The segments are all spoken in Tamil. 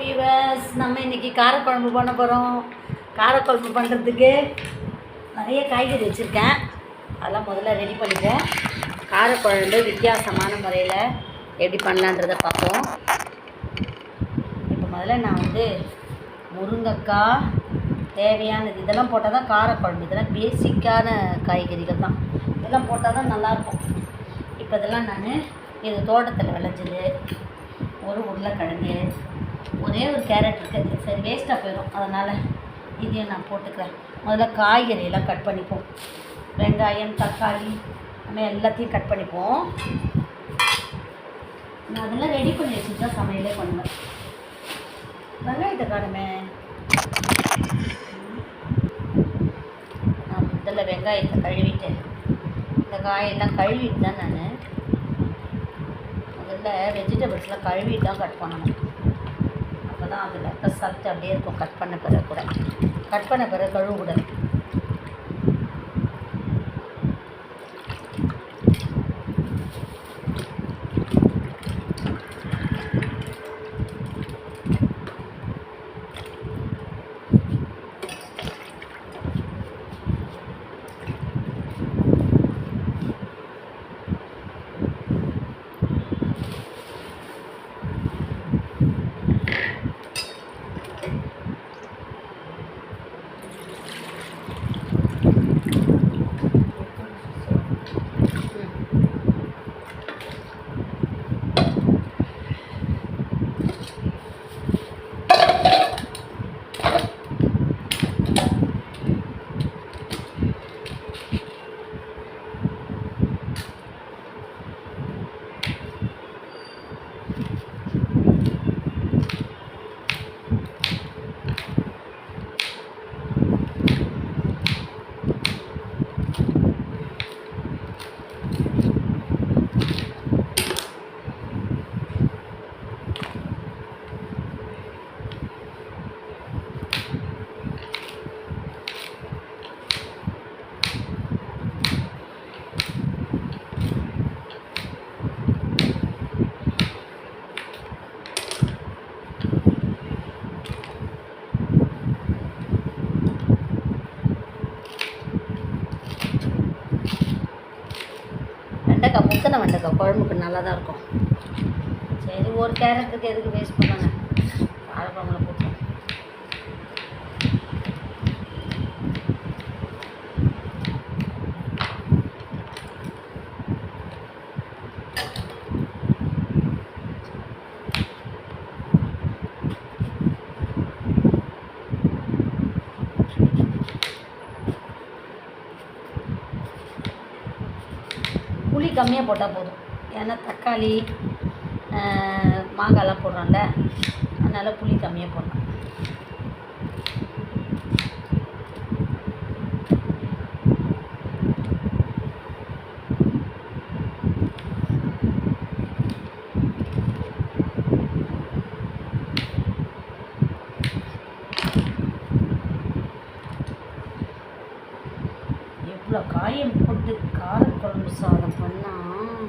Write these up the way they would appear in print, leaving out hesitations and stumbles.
வீவர்ஸ், நம்ம இன்றைக்கி காரக்குழம்பு பண்ண போகிறோம். காரக்குழம்பு பண்ணுறதுக்கு நிறைய காய்கறி வச்சுருக்கேன். அதெல்லாம் முதல்ல ரெடி பண்ணிப்போம். காரக்குழம்பு வித்தியாசமான முறையில் எப்படி பண்ணலான்றதை பார்ப்போம். இப்போ முதல்ல நான் முருங்கைக்காய் தேவையானது இதெல்லாம் போட்டால் தான் காரக்குழம்பு. இதெல்லாம் பேசிக்கான காய்கறிகள் தான். இதெல்லாம் போட்டால் தான் நல்லாயிருக்கும். இப்போ இதெல்லாம் நான் இது தோட்டத்தில் விளைஞ்சது. ஒரு உருளைக்கிழங்கு, ஒரே ஒரு கேரட் இருக்குது. சரி, வேஸ்ட்டாக போயிடும், அதனால் இதையும் நான் போட்டுக்கிறேன். முதல்ல காய்கறியெல்லாம் கட் பண்ணிப்போம். வெங்காயம், தக்காளி, நம்ம எல்லாத்தையும் கட் பண்ணிப்போம். நான் அதெல்லாம் ரெடி பண்ணி வச்சுட்டு தான் சமையலே பண்ணுவேன். வெங்காயத்தை காணுமே. நான் முதல்ல வெங்காயத்தை கழுவிட்டு, இந்த காயெல்லாம் கழுவிட்டு தான் நான் முதல்ல வெஜிடபிள்ஸ்லாம் கழுவிட்டு தான் கட் பண்ணணும். அப்போ தான் அதில் இருக்க சத்து அப்படியே இருக்கும். கட் பண்ண பிறகு கழுவக்கூடாது. வெண்டைக்காய், முத்தின வெண்டைக்காய் குழம்புக்கு நல்லா தான் இருக்கும். சரி, ஒரு கேரட்டுக்கு எதுக்கு வேஸ்ட் பண்ணாங்க, காரக்குழம்புல போட்டோம். புளி கம்மியாக போட்டால் போதும். ஏன்னா தக்காளி, மாங்காய்லாம் போடுறோம்ல, அதனால் புளி கம்மியாக போடலாம். இவ்வளோ காயம் போட்டு காரக்குழம்பு சாதம் பண்ணால்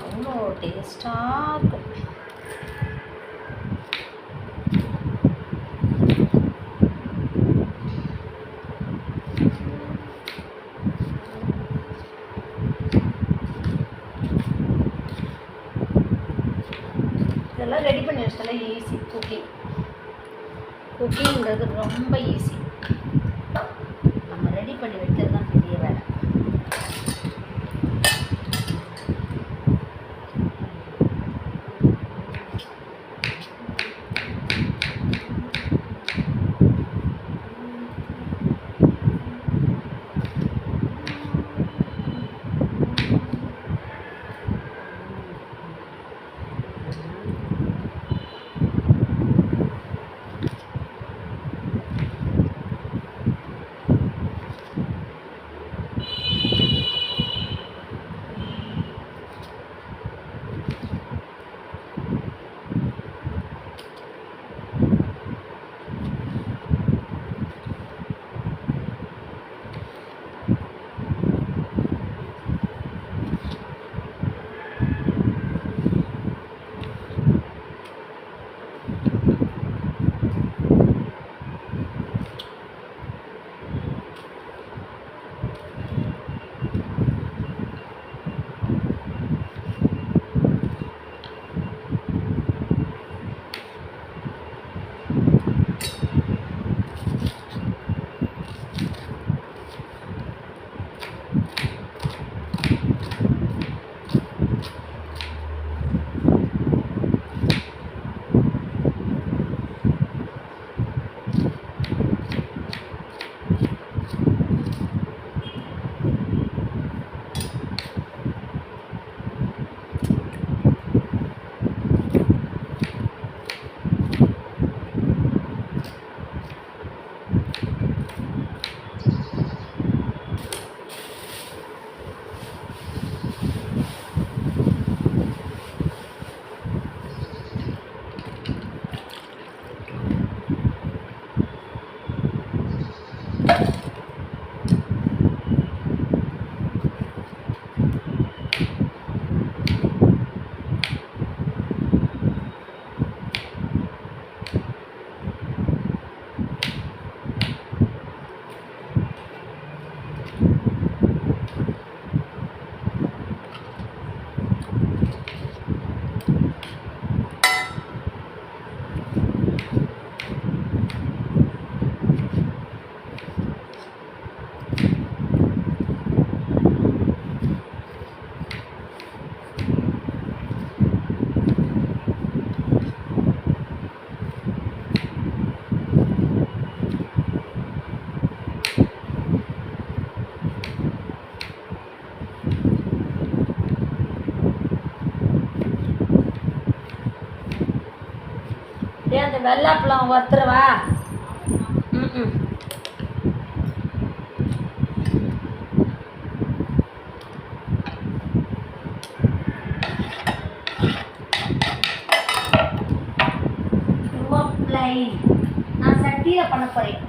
அவ்வளோ டேஸ்ட்டாக இருக்கும். இதெல்லாம் ரெடி பண்ணி வச்சாலே ஈஸி. குக்கிங்கிறது ரொம்ப ஈஸி. நம்ம ரெடி பண்ணி வைக்கிறது தான் பெரிய வேலை. அந்த வெள்ளாப்பழம் வறுத்துருவா. ம் நான் சட்டியில் பண்ண போகிறேன்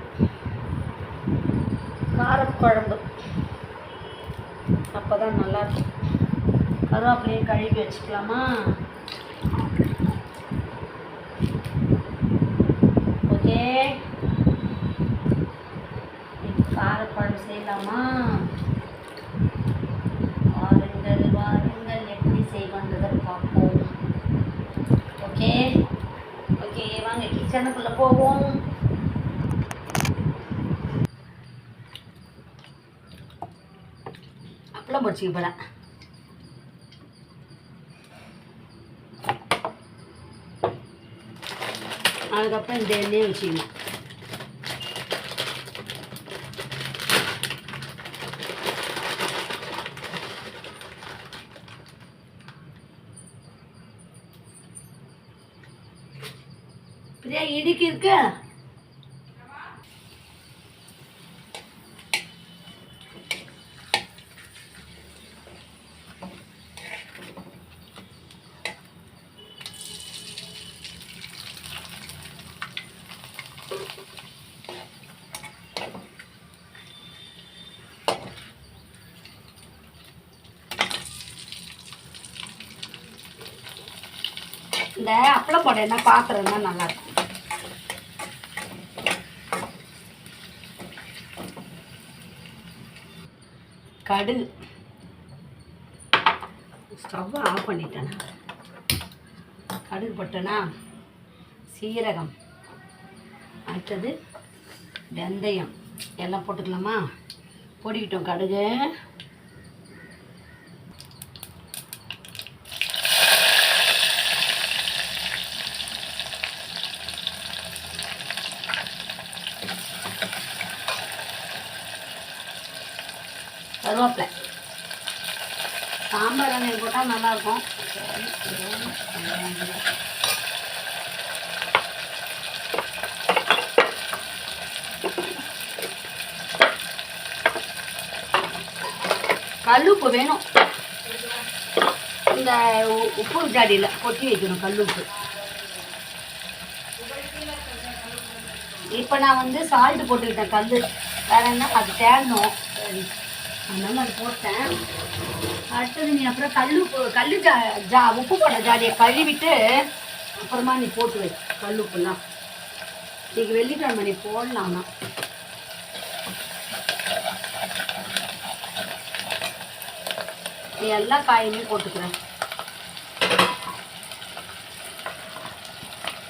காரக்குழம்பு. அப்போ தான் நல்லாயிருக்கும். கருவேப்பிலையை கழுவி வச்சுக்கலாமா? ஓகே, காரக்குழம்பு செய்யலாமா? வாருங்கள் வாருங்கள், எப்படி செய்வன்றதை பார்ப்போம். ஓகே ஓகே, வாங்க கிச்சனுக்குள்ளே போவோம். அப்பளம் பொரிச்சிக்க போகிறேன். அதுக்கப்புறம் இந்த எண்ணெயை வச்சுக்கணும். பிரியா இடிக்கு இருக்கு. இந்த அப்பளம் போட என்ன பாத்திரம் தான் நல்லாயிருக்கும். கடுகு, ஸ்டவ்வை ஆஃப் பண்ணிட்டேனா, கடுகு போட்டேனா, சீரகம், அடுத்தது வெந்தயம் எல்லாம் போட்டுக்கலாமா? பொடிக்கிட்டோம் கடுகு. கருவேப்பிலை, சாம்பார் எண்ணெய் போட்டால் நல்லாயிருக்கும். கல்லுப்பு வேணும். இந்த உப்பு ஜாடியில் கொட்டி வைக்கணும் கல்லுப்பு. இப்போ நான் வந்து சால்ட்டு போட்டுக்கிட்டேன். கல் வேறு என்ன அது தேடணும், அதனால அது போட்டேன். அடுத்தது நீ அப்புறம் உப்பு போட்ட ஜாடியை கழுவிட்டு அப்புறமா நீ போட்டு வை கல்லுப்புலாம். இன்னைக்கு வெள்ளிக்கிழமை நீ போடலாம்னா. நீ எல்லா காயுமே போட்டுக்கிறேன்.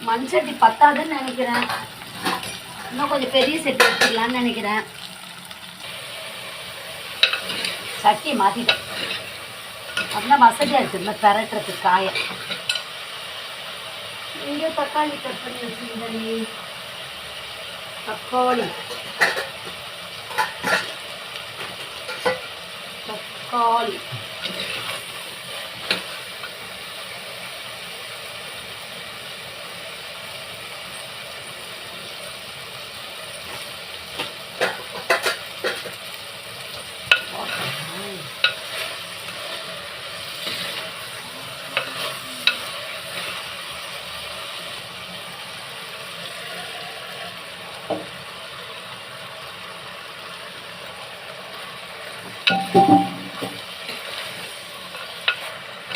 மண் சட்டி பத்தாதுன்னு நினைக்கிறேன். இன்னும் கொஞ்சம் பெரிய சட்டி வச்சுக்கலான்னு நினைக்கிறேன். சட்டியை மாற்றிட்டேன். அப்படின்னா வசதியாக இருக்குதுல்ல பெரட்டுறதுக்கு காய. இங்கே தக்காளி கட் பண்ணி வச்சுருந்தேன். தக்காளி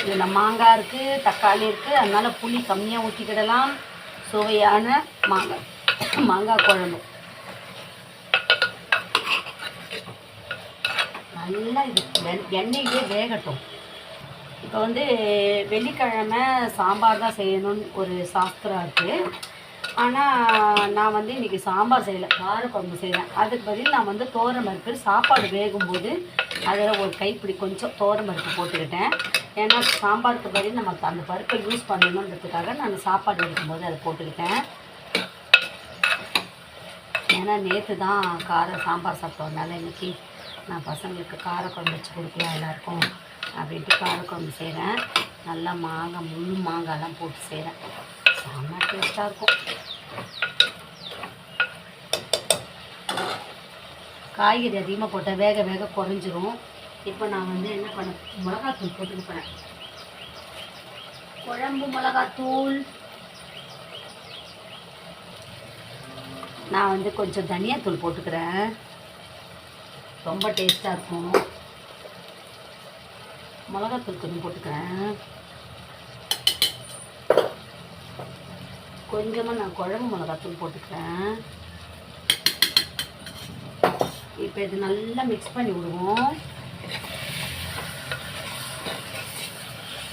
இதில் மாங்காய் இருக்குது, தக்காளி இருக்குது, அதனால் புளி கம்மியாக ஊற்றிக்கிடலாம். சுவையான மாங்காய் குழம்பு. நல்லா இது எண்ணெயிலே வேகட்டும். இப்போ வந்து வெள்ளிக்கிழமை சாம்பார் தான் செய்யணும்னு ஒரு சாஸ்திரம் இருக்குது. ஆனால் நான் வந்து இன்றைக்கி சாம்பார் செய்யலை, காரக்குழம்பு செய்கிறேன். அதுக்கு பதில் நான் வந்து பருப்பு சாப்பாடு வேகும்போது அதில் ஒரு கைப்பிடி கொஞ்சம் பருப்பு போட்டுக்கிட்டேன். ஏன்னா சாம்பாருக்கு பதில் நமக்கு அந்த பருப்பை யூஸ் பண்ணணுன்றதுக்காக நான் சாப்பாடு எடுக்கும்போது அதை போட்டுக்கிட்டேன். ஏன்னா நேற்று தான் சாம்பார் சாப்பிட்டோம்னால இன்றைக்கி நான் பசங்களுக்கு காரக்குழம்பு வச்சு கொடுக்கலாம் எல்லாருக்கும் அப்படின்ட்டு காரக்குழம்பு செய்கிறேன். நல்லா முழு மாங்காய்லாம் போட்டு செய்கிறேன். செம்ம டேஸ்ட்டாக இருக்கும். காய்கறி அதிகமாக போட்டால் வேக வேக குறைஞ்சிரும். இப்போ நான் வந்து என்ன பண்ண, மிளகாத்தூள் போட்டுக்க போகிறேன். குழம்பு மிளகாத்தூள். நான் வந்து கொஞ்சம் தனியாத்தூள் போட்டுக்கிறேன், ரொம்ப டேஸ்ட்டாக இருக்கும். மிளகாத்தூள் கொஞ்சம் போட்டுக்கிறேன். கொஞ்சமாக நான் குழம்பு மிளகாத்தூள் போட்டுக்கிறேன். இப்போ இது நல்லா மிக்ஸ் பண்ணி விடுவோம்.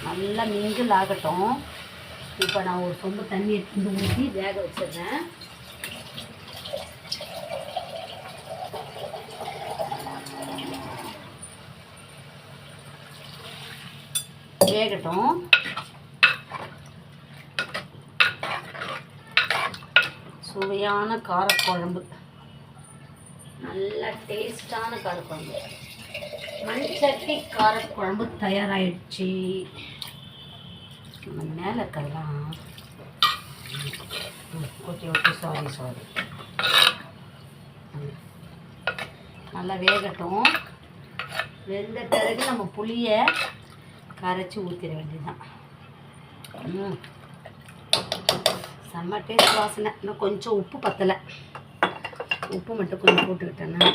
நல்லா மிங்கிள் ஆகட்டும். இப்போ நான் ஒரு சொம்பு தண்ணி எடுத்து ஊற்றி வேக வச்சிடுறேன். வேகட்டும். சுவையான காரக்குழம்பு, நல்ல டேஸ்டான காரக்குழம்பு, மண்சட்டி காரக்குழம்பு தயாராகிடுச்சு. நம்ம மேலே இருக்கலாம். Okay sorry. நல்லா வேகட்டும். வெந்த பிறகு நம்ம புளியை கரைச்சி ஊற்றிட வேண்டியதுதான். செம்ம டேஸ்ட் வாசனை. இன்னும் கொஞ்சம் உப்பு பத்தலை, உப்பு மட்டும் கொஞ்சம் போட்டுக்கிட்டேன்னா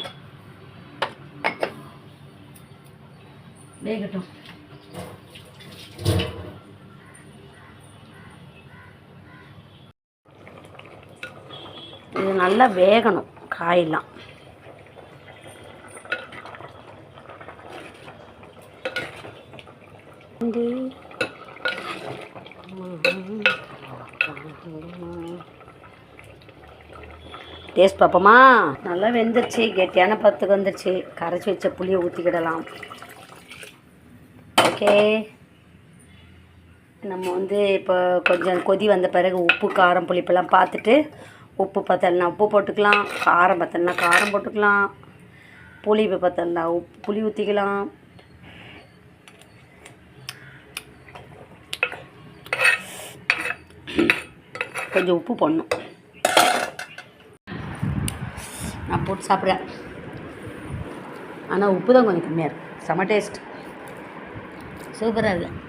வேகட்டும். இது நல்லா வேகணும் காயெல்லாம். டேஸ்ட் பார்ப்போமா? நல்லா வெந்துருச்சு, கெட்டியான பத்துக்கு வந்துருச்சு. கரைச்சி வச்ச புளியை ஊற்றிக்கிடலாம். ஓகே, நம்ம வந்து இப்போ கொஞ்சம் கொதி வந்த பிறகு உப்பு காரம் புளிப்பெல்லாம் பார்த்துட்டு, உப்பு பத்தலைனா உப்பு போட்டுக்கலாம், காரம் பத்தலைனா காரம் போட்டுக்கலாம், புளிப்பு பத்தலைனா புளி ஊற்றிக்கலாம். கொஞ்சம் உப்பு போடணும். நான் போட்டு சாப்பிட்றேன், ஆனால் உப்பு தான் கொஞ்சம் கம்மியாக இருக்குது. செம்ம டேஸ்ட், சூப்பராக இருக்குது.